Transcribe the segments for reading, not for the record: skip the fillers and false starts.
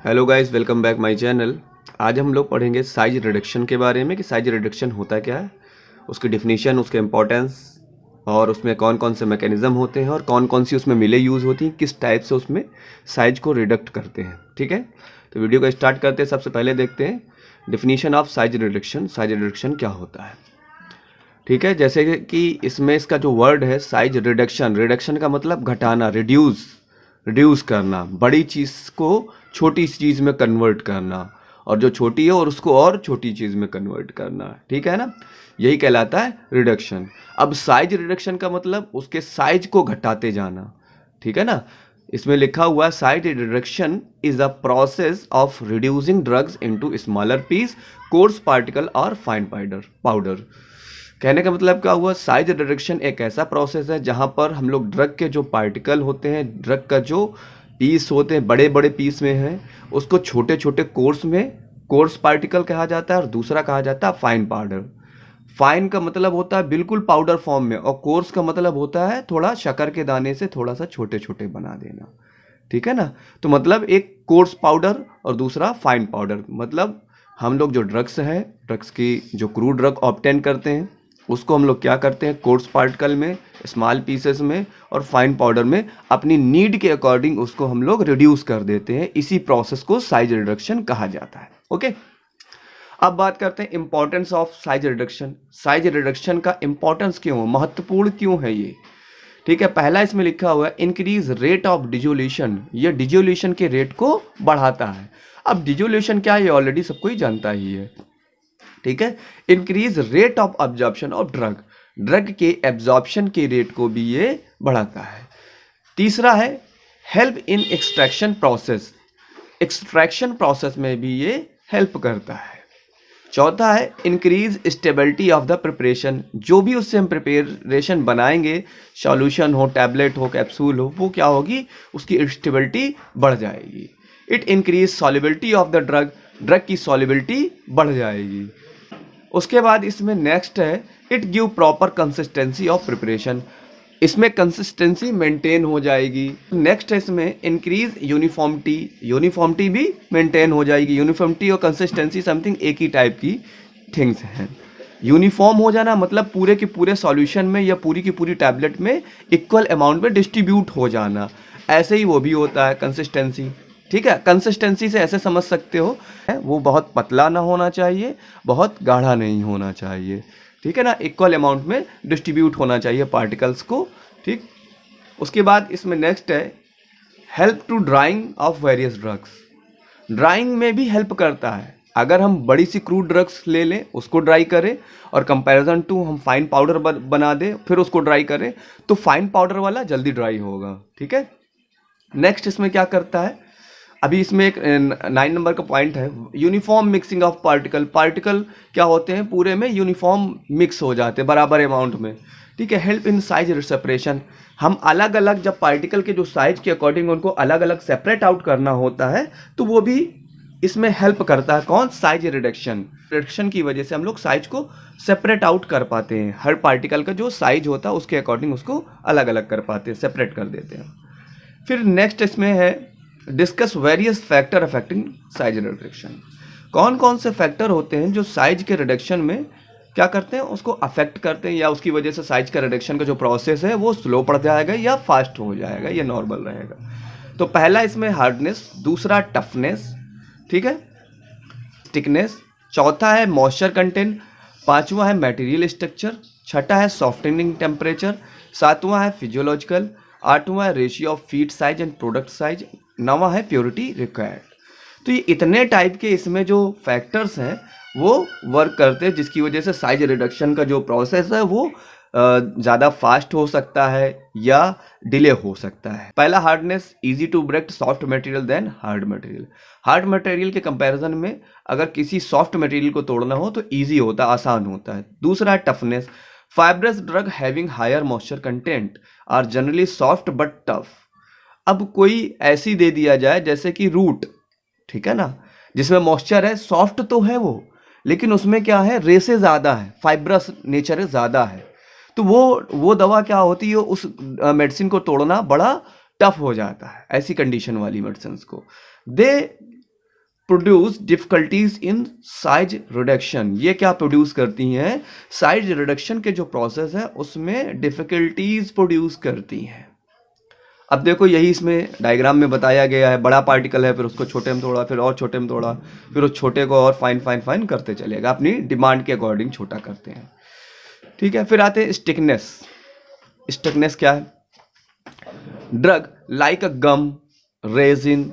Hello guys, welcome back my channel. आज हम लोग पढ़ेंगे साइज रिडक्शन के बारे में कि साइज रिडक्शन होता क्या है, उसकी डिफिनीशन, उसके इम्पोर्टेंस और उसमें कौन कौन से मैकेनिज्म होते हैं और कौन कौन सी उसमें मिले यूज़ होती हैं, किस टाइप से उसमें साइज को रिडक्ट करते हैं। ठीक है, तो वीडियो को स्टार्ट करते हैं। सबसे पहले देखते हैं definition of size reduction. Size reduction क्या होता है? ठीक है, जैसे कि इसमें इसका जो वर्ड है साइज रिडक्शन, रिडक्शन का मतलब घटाना, रिड्यूस करना, बड़ी चीज़ को छोटी चीज़ में कन्वर्ट करना, और जो छोटी है और उसको और छोटी चीज़ में कन्वर्ट करना। ठीक है ना, यही कहलाता है रिडक्शन। अब साइज रिडक्शन का मतलब उसके साइज को घटाते जाना। ठीक है ना, इसमें लिखा हुआ है size reduction is a process of reducing drugs into smaller piece, coarse particle और फाइन पाउडर। कहने का मतलब क्या हुआ, साइज रिडक्शन एक ऐसा प्रोसेस है जहां पर हम लोग ड्रग के जो पार्टिकल होते हैं, ड्रग का जो पीस होते हैं, बड़े बड़े पीस में हैं, उसको छोटे छोटे कोर्स में, कोर्स पार्टिकल कहा जाता है, और दूसरा कहा जाता है फाइन पाउडर। फाइन का मतलब होता है बिल्कुल पाउडर फॉर्म में, और कोर्स का मतलब होता है थोड़ा शक्कर के दाने से थोड़ा सा छोटे छोटे बना देना। ठीक है ना, तो मतलब एक कोर्स पाउडर और दूसरा फाइन पाउडर। मतलब हम लोग जो ड्रग्स हैं, ड्रग्स की जो क्रूड ड्रग ऑब्टेन करते हैं, उसको हम लोग क्या करते हैं, कोर्स पार्टिकल में, स्मॉल पीसेस में और फाइन पाउडर में अपनी नीड के अकॉर्डिंग उसको हम लोग रिड्यूस कर देते हैं। इसी प्रोसेस को साइज रिडक्शन कहा जाता है। ओके, अब बात करते हैं importance of size reduction. Size reduction का इंपॉर्टेंस क्यों, महत्वपूर्ण क्यों है ये? ठीक है, पहला इसमें लिखा हुआ है इंक्रीज रेट ऑफ डिजोल्यूशन। ये डिजोल्यूशन के रेट को बढ़ाता है। अब डिजोल्यूशन क्या है, ये ऑलरेडी सबको ही जानता ही है। ठीक है, increase rate of absorption of drug, drug के एब्जॉर्प्शन के रेट को भी ये बढ़ाता है। तीसरा है help in extraction process, extraction process में भी ये हेल्प करता है। चौथा है increase stability of the preparation, जो भी उससे हम प्रिपरेशन बनाएंगे, सॉल्यूशन हो, टैबलेट हो, कैप्सूल हो, वो क्या होगी, उसकी स्टेबिलिटी बढ़ जाएगी। It increase solubility of the drug, drug की सॉल्युबिलिटी बढ़ जाएगी। उसके बाद इसमें नेक्स्ट है it give proper consistency of preparation, इसमें कंसिस्टेंसी मेंटेन हो जाएगी। नेक्स्ट है इसमें इंक्रीज यूनिफॉर्मिटी, यूनिफॉर्मिटी भी मेंटेन हो जाएगी। यूनिफॉर्मिटी और कंसिस्टेंसी समथिंग एक ही टाइप की थिंग्स हैं। यूनिफॉर्म हो जाना मतलब पूरे के पूरे सॉल्यूशन में या पूरी की पूरी टैबलेट में इक्वल अमाउंट में डिस्ट्रीब्यूट हो जाना, ऐसे ही वो भी होता है कंसिस्टेंसी। ठीक है, कंसिस्टेंसी से ऐसे समझ सकते हो, वो बहुत पतला ना होना चाहिए, बहुत गाढ़ा नहीं होना चाहिए। ठीक है ना, इक्वल अमाउंट में डिस्ट्रीब्यूट होना चाहिए पार्टिकल्स को। ठीक, उसके बाद इसमें नेक्स्ट है help to drying of various drugs, drying में भी हेल्प करता है। अगर हम बड़ी सी क्रूड ड्रग्स ले लें, उसको ड्राई करें, और कंपैरिजन टू हम फाइन पाउडर बना दें, फिर उसको ड्राई करें, तो फाइन पाउडर वाला जल्दी ड्राई होगा। ठीक है, नेक्स्ट इसमें क्या करता है, अभी इसमें एक 9 नंबर का पॉइंट है uniform mixing of particle. Particle क्या होते हैं, पूरे में यूनिफॉर्म मिक्स हो जाते हैं बराबर अमाउंट में। ठीक है, हेल्प इन साइज सेपरेशन, हम अलग अलग जब पार्टिकल के जो साइज के अकॉर्डिंग उनको अलग अलग सेपरेट आउट करना होता है, तो वो भी इसमें हेल्प करता है। कौन, साइज रिडक्शन। रिडक्शन की वजह से हम लोग साइज को सेपरेट आउट कर पाते हैं, हर पार्टिकल का जो साइज होता है उसके अकॉर्डिंग उसको अलग अलग कर पाते हैं, सेपरेट कर देते हैं। फिर नेक्स्ट इसमें है discuss various factor affecting size reduction. कौन कौन से फैक्टर होते हैं जो साइज के रिडक्शन में क्या करते हैं, उसको अफेक्ट करते हैं, या उसकी वजह से साइज का रिडक्शन का जो प्रोसेस है वो स्लो पड़ जाएगा या फास्ट हो जाएगा या नॉर्मल रहेगा। तो पहला इसमें हार्डनेस, दूसरा टफनेस, ठीक है, थिकनेस, चौथा है मॉइस्चर कंटेंट, पांचवा है मटेरियल स्ट्रक्चर, छठा है सॉफ्टनिंग टेम्परेचर, सातवां है फिजियोलॉजिकल, आठवां है ratio of feed size and product size, नवा है प्योरिटी रिक्वायर्ड। तो ये इतने टाइप के इसमें जो फैक्टर्स हैं वो वर्क करते हैं, जिसकी वजह से साइज रिडक्शन का जो प्रोसेस है वो ज़्यादा फास्ट हो सकता है या डिले हो सकता है। पहला hardness, easy to break soft material then hard material. Hard material के कंपैरिजन में अगर किसी सॉफ्ट मटेरियल को तोड़ना हो तो इजी होता है, आसान होता है। दूसरा toughness, fibrous drug having higher moisture content are generally soft but tough. अब कोई ऐसी दे दिया जाए जैसे कि रूट, ठीक है ना, जिसमें मॉइस्चर है, सॉफ्ट तो है वो, लेकिन उसमें क्या है, रेसे ज़्यादा है, फाइब्रस नेचर ज़्यादा है, तो वो दवा क्या होती है, उस मेडिसिन को तोड़ना बड़ा टफ हो जाता है। ऐसी कंडीशन वाली मेडिसिन को they produce difficulties in size reduction. ये क्या प्रोड्यूस करती हैं? साइज रिडक्शन के जो प्रोसेस है उसमें डिफिकल्टीज प्रोड्यूस करती हैं। अब देखो यही इसमें डायग्राम में बताया गया है, बड़ा पार्टिकल है, फिर उसको छोटे में तोड़ा, फिर और छोटे में तोड़ा, फिर उस छोटे को और फाइन फाइन फाइन करते चलेगा, अपनी डिमांड के अकॉर्डिंग छोटा करते हैं। ठीक है, फिर आते हैं स्टिकनेस। स्टिकनेस क्या है? Drug like a gum, resin,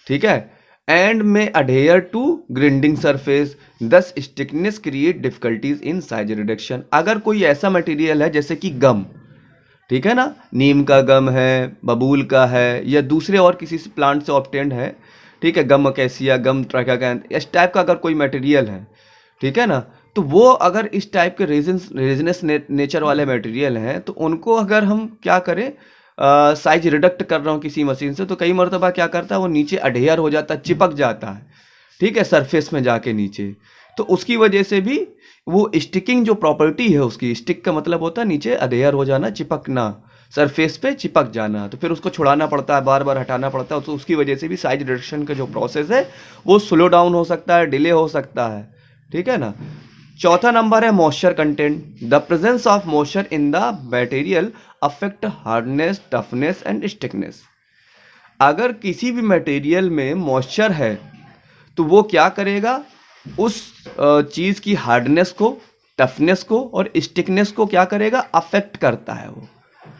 ठीक है, and may adhere to grinding surface, this stickiness create difficulties in size reduction. अगर कोई ऐसा मटेरियल है जैसे कि गम, ठीक है ना, नीम का गम है, बबूल का है, या दूसरे और किसी से प्लांट से ऑब्टेन्ड है, ठीक है, गम अकेसिया, गम ट्राइकाकैंथ, इस टाइप का अगर कोई मटेरियल है, ठीक है ना, तो वो अगर इस टाइप के रेजिनस नेचर वाले मटेरियल हैं तो उनको अगर हम क्या करें, साइज रिडक्ट कर रहा हूँ किसी मशीन से, तो कई मरतबा क्या करता है वो नीचे अडेयर हो जाता है, चिपक जाता है, ठीक है, सरफेस में जाके नीचे। तो उसकी वजह से भी वो स्टिकिंग जो प्रॉपर्टी है उसकी, स्टिक का मतलब होता है नीचे अडेयर हो जाना, चिपकना, सरफेस पे चिपक जाना, तो फिर उसको छुड़ाना पड़ता है, बार बार हटाना पड़ता है, तो उसकी वजह से भी साइज रिडक्शन का जो प्रोसेस है वो स्लो डाउन हो सकता है, डिले हो सकता है, ठीक है ना। चौथा नंबर है moisture content. The presence of moisture in the material affect hardness, toughness and stickiness. अगर किसी भी मटेरियल में मॉइस्चर है तो वो क्या करेगा, उस चीज़ की हार्डनेस को, टफनेस को और स्टिकनेस को क्या करेगा, अफेक्ट करता है। वो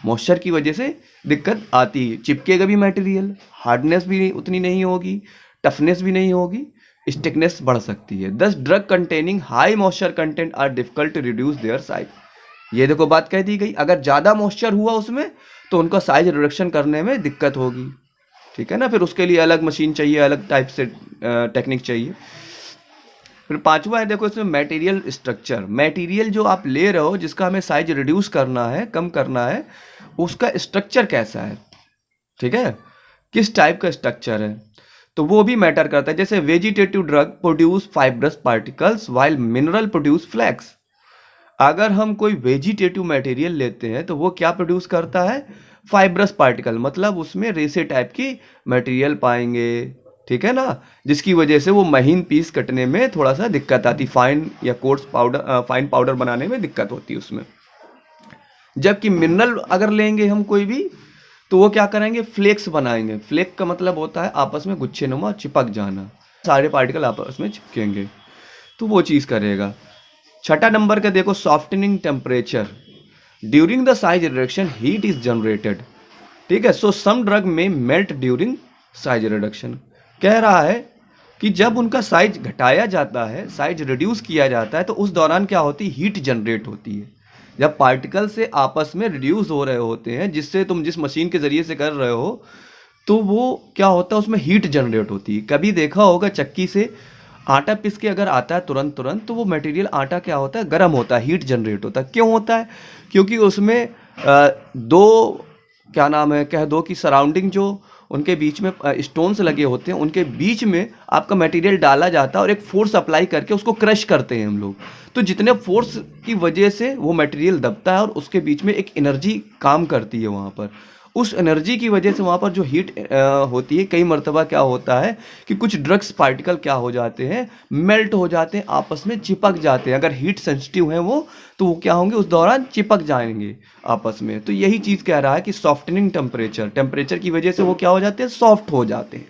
मॉइस्चर की वजह से दिक्कत आती है, चिपकेगा भी मटेरियल, हार्डनेस भी उतनी नहीं होगी, टफनेस भी नहीं होगी, स्टिकनेस बढ़ सकती है। This drug containing high moisture content are difficult to reduce their size. ये देखो बात कह दी गई, अगर ज़्यादा मॉइस्चर हुआ उसमें तो उनका साइज रिडक्शन करने में दिक्कत होगी, ठीक है ना, फिर उसके लिए अलग मशीन चाहिए, अलग टाइप से टेक्निक चाहिए। फिर पांचवा है देखो इसमें मटेरियल स्ट्रक्चर। मटेरियल जो आप ले रहे हो जिसका हमें साइज रिड्यूस करना है, कम करना है, उसका स्ट्रक्चर कैसा है, ठीक है, किस टाइप का स्ट्रक्चर है, तो वो भी मैटर करता है। जैसे vegetative drug produce fibrous particles while mineral produce flakes. अगर हम कोई वेजिटेटिव मटेरियल लेते हैं तो वो क्या प्रोड्यूस करता है, फाइब्रस पार्टिकल, मतलब उसमें रेसे टाइप की मटेरियल पाएंगे, ठीक है ना, जिसकी वजह से वो महीन पीस कटने में थोड़ा सा दिक्कत आती, फाइन या कोर्स पाउडर, फाइन पाउडर बनाने में दिक्कत होती है उसमें। जबकि मिनरल अगर लेंगे हम कोई भी तो वो क्या करेंगे, फ्लेक्स बनाएंगे। फ्लेक का मतलब होता है आपस में गुच्छे नुमा चिपक जाना, सारे पार्टिकल आपस में चिपकेंगे, तो वो चीज़ करेगा। छठा नंबर का देखो softening temperature. During the size reduction heat is generated, ठीक है, सो सम ड्रग में मेल्ट ड्यूरिंग साइज रिडक्शन। कह रहा है कि जब उनका साइज घटाया जाता है, साइज रिड्यूस किया जाता है, तो उस दौरान क्या होती है, हीट जनरेट होती है। जब पार्टिकल से आपस में रिड्यूस हो रहे होते हैं, जिससे तुम जिस मशीन के ज़रिए से कर रहे हो, तो वो क्या होता है, उसमें हीट जनरेट होती है। कभी देखा होगा चक्की से आटा पिस के अगर आता है तुरंत तुरंत, तो वो मटेरियल आटा क्या होता है, गर्म होता है, हीट जनरेट होता है। क्यों होता है? क्योंकि उसमें दो, क्या नाम है, कह दो कि सराउंडिंग जो उनके बीच में स्टोन्स लगे होते हैं, उनके बीच में आपका मटेरियल डाला जाता है और एक फोर्स अप्लाई करके उसको क्रश करते हैं हम लोग। तो जितने फोर्स की वजह से वो मटेरियल दबता है और उसके बीच में एक एनर्जी काम करती है वहाँ पर, उस एनर्जी की वजह से वहाँ पर जो हीट होती है, कई मर्तबा क्या होता है कि कुछ ड्रग्स पार्टिकल क्या हो जाते हैं, मेल्ट हो जाते हैं, आपस में चिपक जाते हैं। अगर हीट सेंसिटिव हैं वो, तो वो क्या होंगे, उस दौरान चिपक जाएंगे आपस में। तो यही चीज़ कह रहा है कि सॉफ्टनिंग टेम्परेचर की वजह से वो क्या हो जाते हैं, सॉफ्ट हो जाते हैं।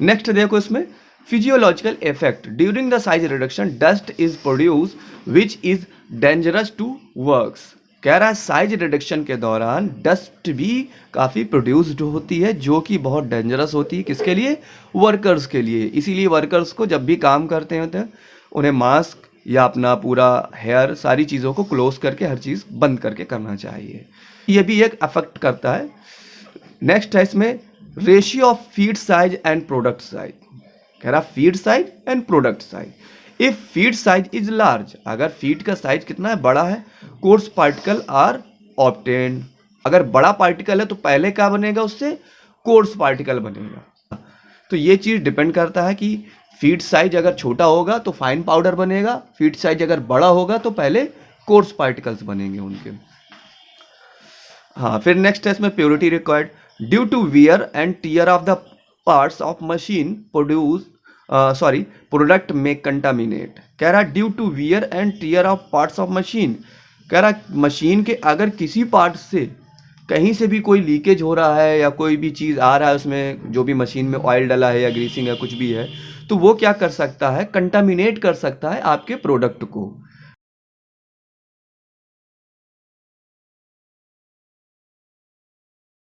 नेक्स्ट देखो इसमें physiological effect. During the size reduction dust is produce which is dangerous to works. कह रहा है साइज रिडक्शन के दौरान डस्ट भी काफ़ी प्रोड्यूस्ड होती है, जो कि बहुत डेंजरस होती है, किसके लिए, वर्कर्स के लिए। इसीलिए वर्कर्स को जब भी काम करते होते हैं उन्हें मास्क या अपना पूरा हेयर, सारी चीज़ों को क्लोज करके, हर चीज़ बंद करके करना चाहिए। ये भी एक अफेक्ट करता है। नेक्स्ट है इसमें ratio of feed size and product size. कह रहा feed size and product size. If feed size is large, अगर फीड का साइज कितना है, बड़ा है, कोर्स पार्टिकल आर ऑब्टेन्ड। अगर बड़ा पार्टिकल है तो पहले क्या बनेगा, उससे कोर्स पार्टिकल बनेगा। तो ये चीज़ डिपेंड करता है कि फीड साइज अगर छोटा होगा तो फाइन पाउडर बनेगा, फीड साइज अगर बड़ा होगा तो पहले कोर्स पार्टिकल्स बनेंगे उनके। हाँ, फिर नेक्स्ट है इसमें purity required. Due to wear and tear of the parts of machine produce sorry, product में कंटामिनेट। कह रहा due to wear and tear of parts of machine. कह रहा मशीन के अगर किसी पार्ट से कहीं से भी कोई लीकेज हो रहा है या कोई भी चीज़ आ रहा है उसमें, जो भी मशीन में ऑयल डला है या ग्रीसिंग है कुछ भी है, तो वो क्या कर सकता है, कंटामिनेट कर सकता है आपके प्रोडक्ट को।